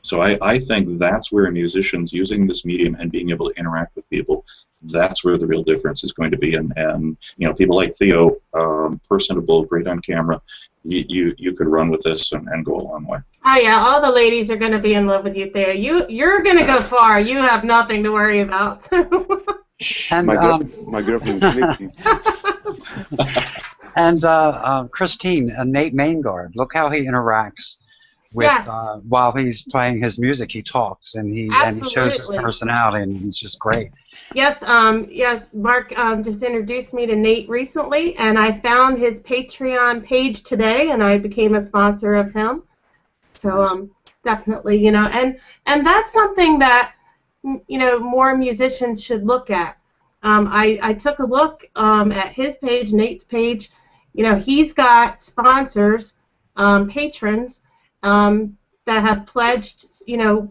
So I think that's where musicians using this medium and being able to interact with people, that's where the real difference is going to be. And people like Theo, personable, great on camera, you could run with this and go a long way. Oh yeah, all the ladies are going to be in love with you, Theo. You're going to go far. You have nothing to worry about. And, my girlfriend's sleeping. And Christine, Nate Maingard, look how he interacts with Yes. While he's playing his music. He talks and he shows his personality, and he's just great. Yes, Mark just introduced me to Nate recently, and I found his Patreon page today, and I became a sponsor of him. So definitely, and that's something that more musicians should look at. I took a look at his page, Nate's page. He's got sponsors, patrons that have pledged.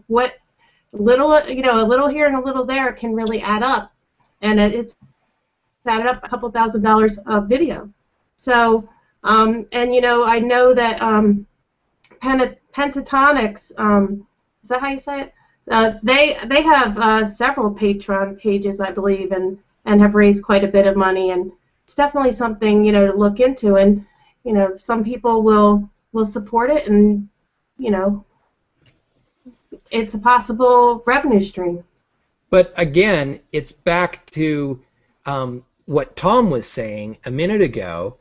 What little, a little here and a little there can really add up, and it's added up a couple $1,000s a video. So, and I know that Pentatonics, is that how you say it? They have several Patreon pages, I believe, and have raised quite a bit of money, and it's definitely something to look into. And some people will support it, and it's a possible revenue stream. But again, it's back to what Tom was saying a minute ago.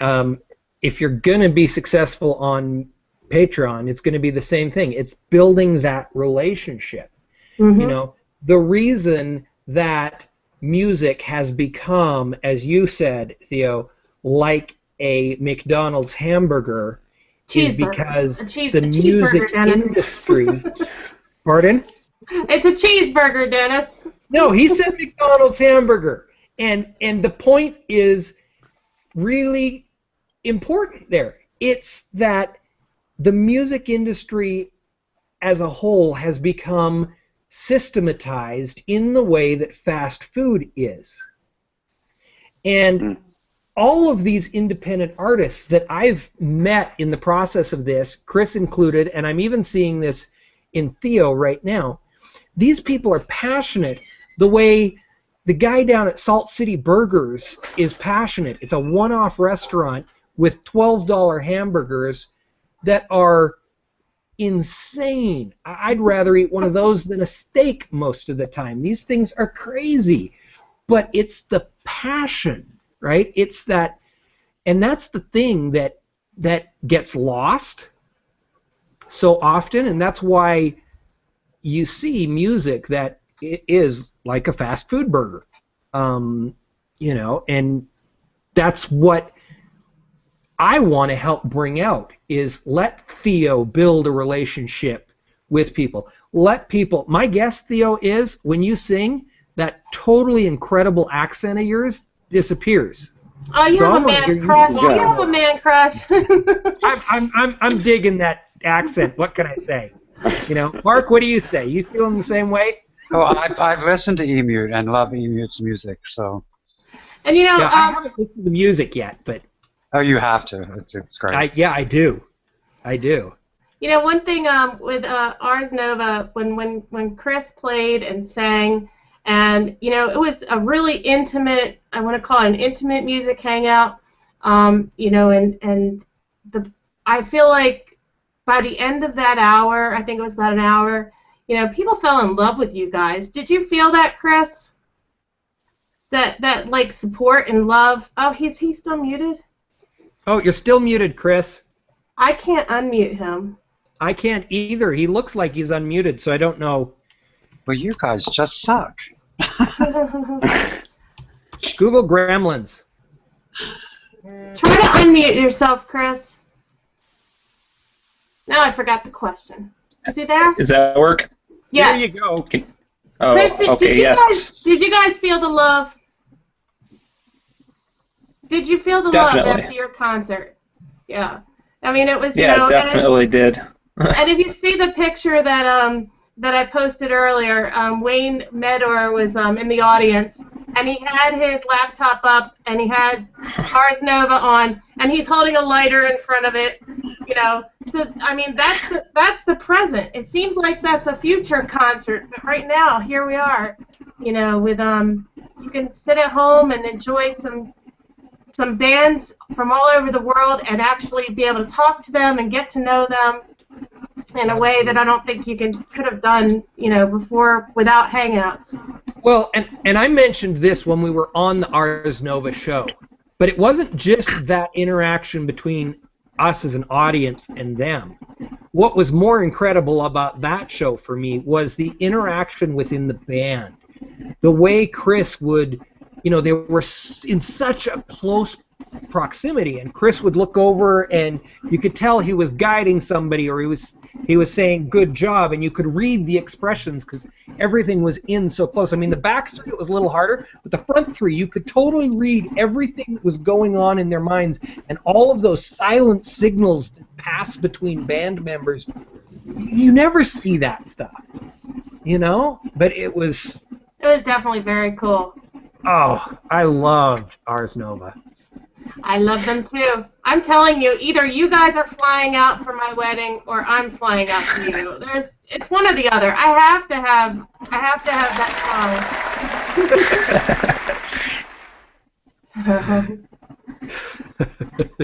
If you're going to be successful on Patreon, it's going to be the same thing. It's building that relationship. Mm-hmm. The reason that music has become, as you said, Theo, like a McDonald's hamburger is because the music industry... Pardon? It's a cheeseburger, Dennis. No, he said McDonald's hamburger. And the point is really important there. It's that the music industry as a whole has become systematized in the way that fast food is. And all of these independent artists that I've met in the process of this, Chris included, and I'm even seeing this in Theo right now, these people are passionate the way the guy down at Salt City Burgers is passionate. It's a one-off restaurant with $12 hamburgers that are insane. I'd rather eat one of those than a steak most of the time. These things are crazy. But it's the passion, right? It's that, and that's the thing that gets lost so often, and that's why you see music that is like a fast food burger, you know, and that's what I want to help bring out, is let Theo build a relationship with people. Let people, my guess, Theo, is when you sing, that totally incredible accent of yours disappears. Oh, you have a man crush. You have a man crush. I'm digging that accent. What can I say? You know, Mark, what do you say? You feeling the same way? Oh, I've listened to E-Mute and love E-Mute's music. So. And you know, yeah, I haven't listened to the music yet, but. Oh, you have to. It's great. Yeah, I do. I do. You know, one thing with Ars Nova, when Chris played and sang, and you know, it was a really intimate, I want to call it an intimate music hangout. You know, and I feel like by the end of that hour, I think it was about an hour, you know, people fell in love with you guys. Did you feel that, Chris? That like support and love. Oh, he's still muted? Oh, you're still muted, Chris. I can't unmute him. I can't either. He looks like he's unmuted, so I don't know. Well, you guys just suck. Google Gremlins. Try to unmute yourself, Chris. Now I forgot the question. Is he there? Does that work? Yes. There you go. Oh, Chris, okay, yes. did you guys feel the love? Did you feel the Definitely. love after your concert? Yeah. I mean, it was, you Yeah, know. definitely did. And if you see the picture that I posted earlier, Wayne Medor was in the audience, and he had his laptop up, and he had Ars Nova on, and he's holding a lighter in front of it, you know. So I mean, that's the present. It seems like that's a future concert, but right now, here we are, you know, with you can sit at home and enjoy some bands from all over the world and actually be able to talk to them and get to know them in a way that I don't think you could have done, you know, before without Hangouts. Well, and I mentioned this when we were on the Ars Nova show, but it wasn't just that interaction between us as an audience and them. What was more incredible about that show for me was the interaction within the band. The way Chris would, you know, they were in such a close proximity, and Chris would look over and you could tell he was guiding somebody, or he was saying good job, and you could read the expressions because everything was in so close. I mean, the back three, it was a little harder, but the front three, you could totally read everything that was going on in their minds, and all of those silent signals that pass between band members. You never see that stuff, you know, but it was definitely very cool. Oh, I loved Ars Nova. I love them too. I'm telling you, either you guys are flying out for my wedding, or I'm flying out for you. It's one or the other. I have to have that song.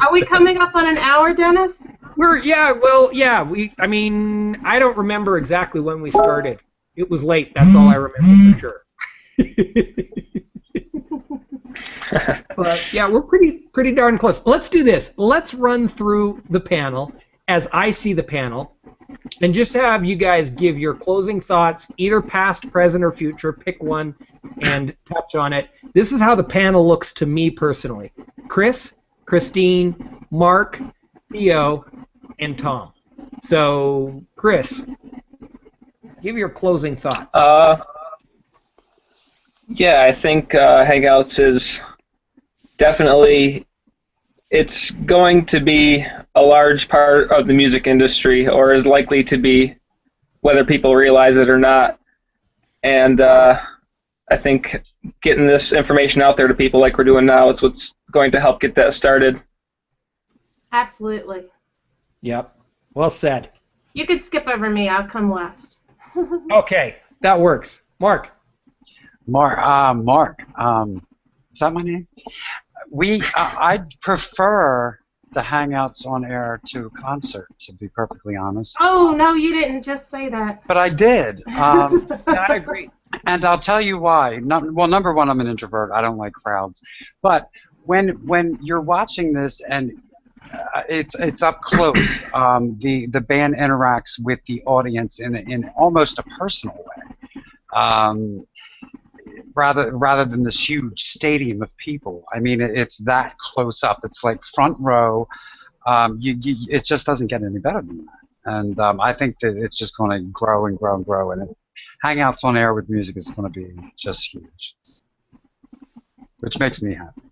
Are we coming up on an hour, Dennis? I mean, I don't remember exactly when we started. It was late. That's all I remember for sure. But yeah, we're pretty darn close. Let's do this. Let's run through the panel as I see the panel, and just have you guys give your closing thoughts, either past, present, or future. Pick one and touch on it. This is how the panel looks to me personally. Chris, Christine, Mark, Theo, and Tom. So, Chris, give your closing thoughts. Yeah, I think Hangouts is definitely, it's going to be a large part of the music industry, or is likely to be, whether people realize it or not. And I think getting this information out there to people like we're doing now is what's going to help get that started. Absolutely. Yep. Well said. You could skip over me. I'll come last. Okay, that works. Mark. Mark, is that my name? I'd prefer the Hangouts on air to a concert, to be perfectly honest. Oh, no, you didn't just say that. But I did. I agree. And I'll tell you why. Well, number one, I'm an introvert. I don't like crowds. But when you're watching this and it's up close, the band interacts with the audience in almost a personal way. Rather than this huge stadium of people. I mean, it's that close up. It's like front row. It just doesn't get any better than that. And I think that it's just going to grow and grow and grow. And Hangouts on air with music is going to be just huge, which makes me happy.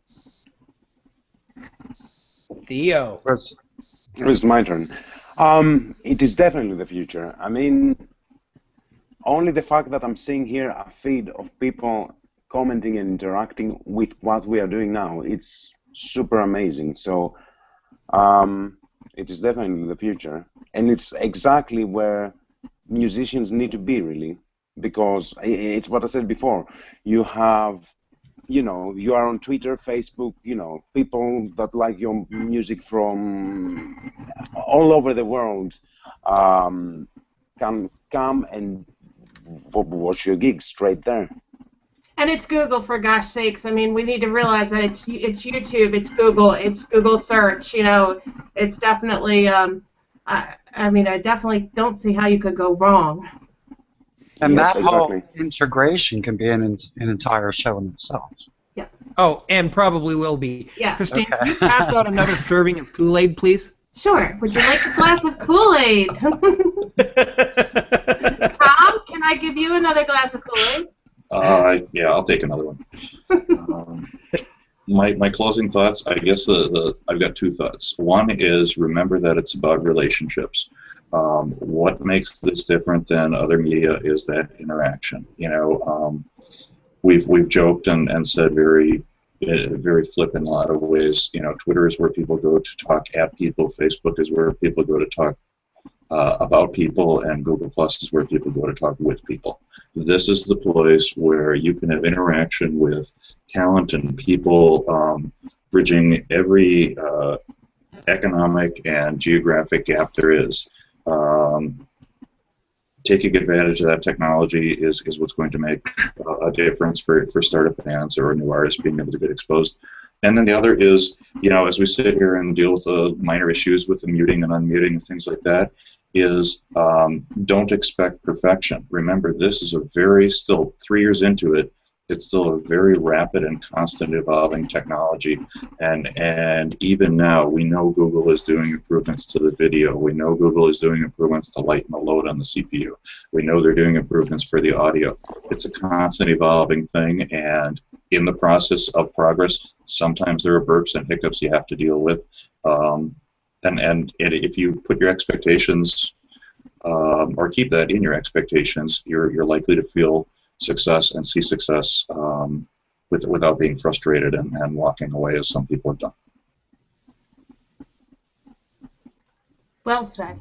Theo. It's my turn. It is definitely the future. I mean, only the fact that I'm seeing here a feed of people commenting and interacting with what we are doing now, it's super amazing. So it is definitely the future. And it's exactly where musicians need to be, really, because it's what I said before. You have, you are on Twitter, Facebook, people that like your music from all over the world can come and watch your gigs straight there. And it's Google, for gosh sakes. I mean, we need to realize that it's YouTube, it's Google search. It's definitely. I mean, I definitely don't see how you could go wrong. And that exactly. whole integration can be an entire show in itself. Yeah. Oh, and probably will be. Yeah. Christine, can you pass out another serving of Kool-Aid, please? Sure. Would you like a glass of Kool-Aid? Tom, can I give you another glass of Kool-Aid? Yeah, I'll take another one. My closing thoughts, I guess I've got two thoughts. One is remember that it's about relationships. What makes this different than other media is that interaction. We've joked and said very flip in a lot of ways. Twitter is where people go to talk at people. Facebook is where people go to talk about people, and Google Plus is where people go to talk with people. This is the place where you can have interaction with talent and people, bridging every economic and geographic gap there is. Taking advantage of that technology is what's going to make a difference for startup bands or new artists being able to get exposed. And then the other is, as we sit here and deal with the minor issues with the muting and unmuting and things like that, is don't expect perfection. Remember, this is still 3 years into it, it's still a very rapid and constant evolving technology. And even now, we know Google is doing improvements to the video. We know Google is doing improvements to lighten the load on the CPU. We know they're doing improvements for the audio. It's a constant evolving thing, and in the process of progress, sometimes there are burps and hiccups you have to deal with. And if you put your expectations, or keep that in your expectations, you're likely to feel success and see success without being frustrated and walking away, as some people have done. Well said.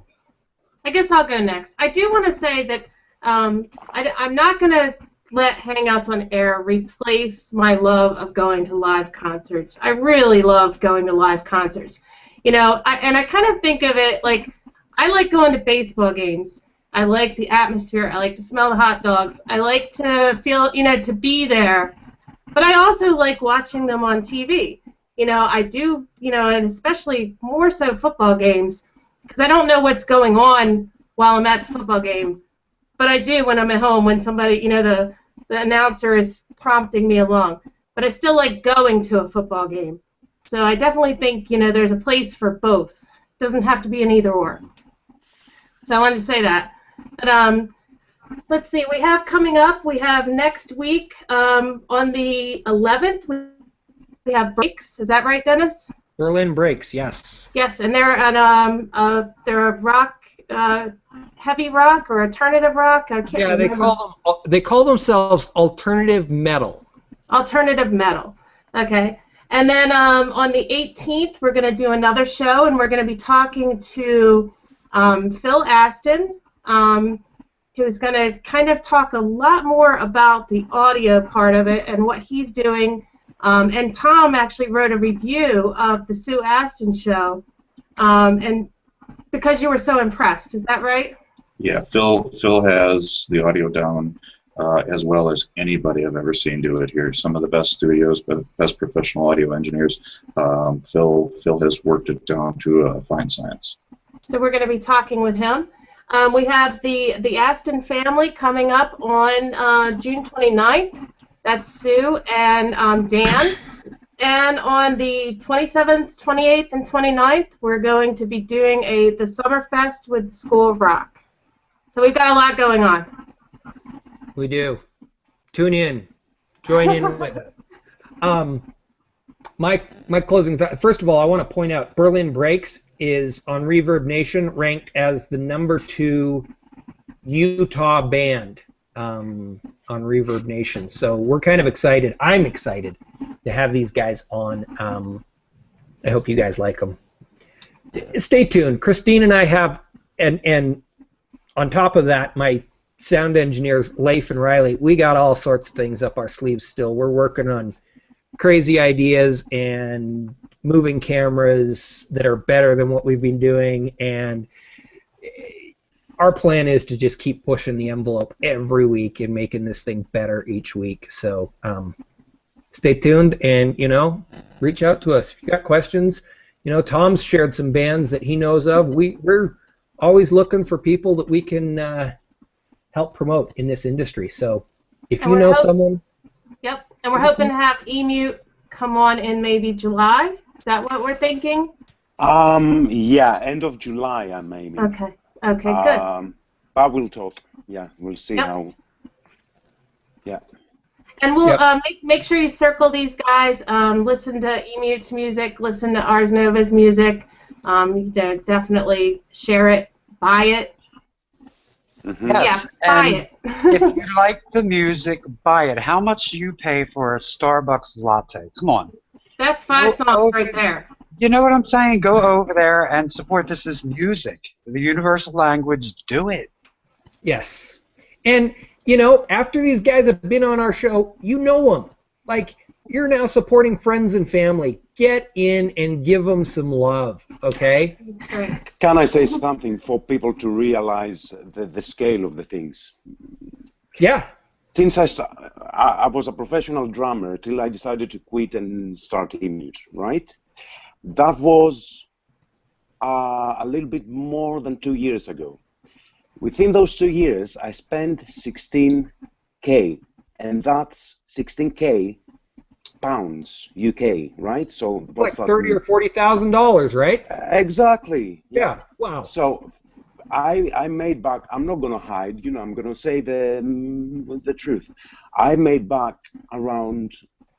I guess I'll go next. I do want to say that I'm not going to let Hangouts on Air replace my love of going to live concerts. I really love going to live concerts. I kind of think of it like I like going to baseball games. I like the atmosphere. I like to smell the hot dogs. I like to feel, to be there. But I also like watching them on TV. I do, and especially more so football games, because I don't know what's going on while I'm at the football game. But I do when I'm at home, when somebody, the announcer is prompting me along. But I still like going to a football game. So I definitely think, there's a place for both. It doesn't have to be an either or. So I wanted to say that. But let's see, we have coming up, we have next week on the 11th, we have Breaks. Is that right, Dennis? Berlin Breaks, yes. Yes, and they're a rock, heavy rock or alternative rock. I can't remember. They call themselves alternative metal. Alternative metal. Okay. And then on the 18th, we're going to do another show, and we're going to be talking to Phil Aston, who's going to kind of talk a lot more about the audio part of it and what he's doing And Tom actually wrote a review of the Sue Aston show, and because you were so impressed, is that right? Yeah, Phil has the audio down as well as anybody I've ever seen do it here. Some of the best studios, but best professional audio engineers. Phil has worked it down to a fine science. So we're going to be talking with him. We have the Aston family coming up on June 29th. That's Sue and Dan. And on the 27th, 28th, and 29th, we're going to be doing the Summerfest with School of Rock. So we've got a lot going on. We do. Tune in. Join in with us. My closing thought. First of all, I want to point out Berlin Breaks is on Reverb Nation ranked as the #2 Utah band on Reverb Nation. So we're kind of excited. I'm excited to have these guys on. I hope you guys like them. Stay tuned. Christine and I have, and on top of that, my sound engineers, Leif and Riley, we got all sorts of things up our sleeves still. We're working on crazy ideas and moving cameras that are better than what we've been doing, and our plan is to just keep pushing the envelope every week and making this thing better each week. So stay tuned and, reach out to us. If you got questions, Tom's shared some bands that he knows of. We're always looking for people that we can help promote in this industry. So if you know someone... Yep, and we're hoping to have E-Mute come on in maybe July. Is that what we're thinking? Yeah, end of July, maybe. Okay, good. But we'll talk. Yeah, we'll see how. Yeah. And we'll make sure you circle these guys. Listen to E-Mute's music. Listen to Ars Nova's music. You can definitely share it, buy it. Mm-hmm. Yes, yeah, buy and it. if you like the music, buy it. How much do you pay for a Starbucks latte? Come on. That's 5 songs right there. You know what I'm saying? Go over there and support. This is music. The universal language. Do it. Yes. And, after these guys have been on our show, you know them. Like, you're now supporting friends and family. Get in and give them some love, okay? Can I say something for people to realize the scale of the things? Yeah. Since I was a professional drummer till I decided to quit and start E-Mute, right? That was a little bit more than 2 years ago. Within those 2 years, I spent 16K, and that's 16K pounds UK, right? So like $30,000 or $40,000, right? Exactly. Yeah. Wow. So I made back. I'm not gonna hide. I'm gonna say the truth. I made back around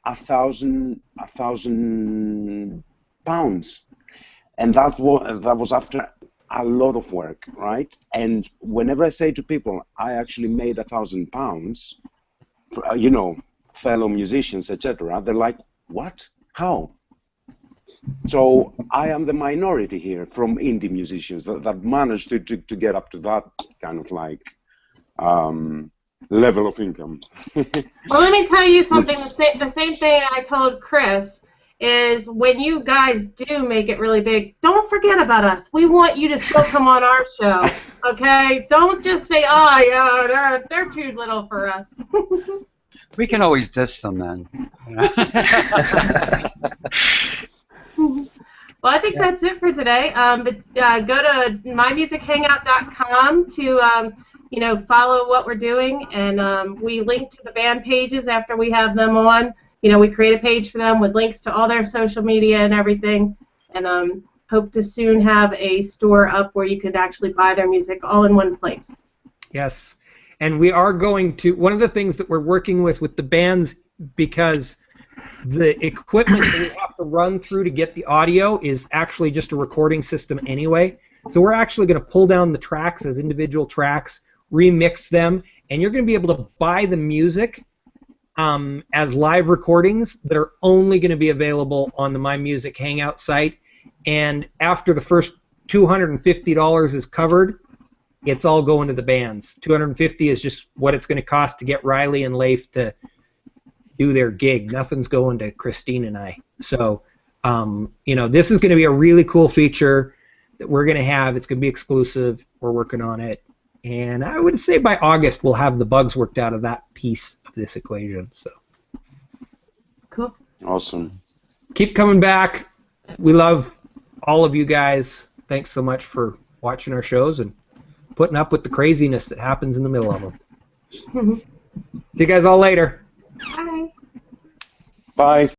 1,000 pounds, and that was after a lot of work, right? And whenever I say to people, I actually made 1,000 pounds, fellow musicians, etc., they're like, what? How? So I am the minority here from indie musicians that managed to get up to that kind of level of income. Well, let me tell you something. The same thing I told Chris is when you guys do make it really big, don't forget about us. We want you to still come on our show, okay? Don't just say, oh, yeah, they're too little for us. We can always diss them then. Well, I think that's it for today. But go to mymusichangout.com to follow what we're doing, and we link to the band pages after we have them on. We create a page for them with links to all their social media and everything, and hope to soon have a store up where you could actually buy their music all in one place. Yes. And we are going to, one of the things that we're working with the bands, because the equipment that we have to run through to get the audio is actually just a recording system anyway. So we're actually going to pull down the tracks as individual tracks, remix them, and you're going to be able to buy the music as live recordings that are only going to be available on the My Music Hangout site. And after the first $250 is covered, it's all going to the bands. $250 is just what it's going to cost to get Riley and Leif to do their gig. Nothing's going to Christine and I. So, this is going to be a really cool feature that we're going to have. It's going to be exclusive. We're working on it. And I would say by August we'll have the bugs worked out of that piece of this equation. So, Cool. Awesome. keep coming back. We love all of you guys. Thanks so much for watching our shows and putting up with the craziness that happens in the middle of them. See you guys all later. Bye. Bye.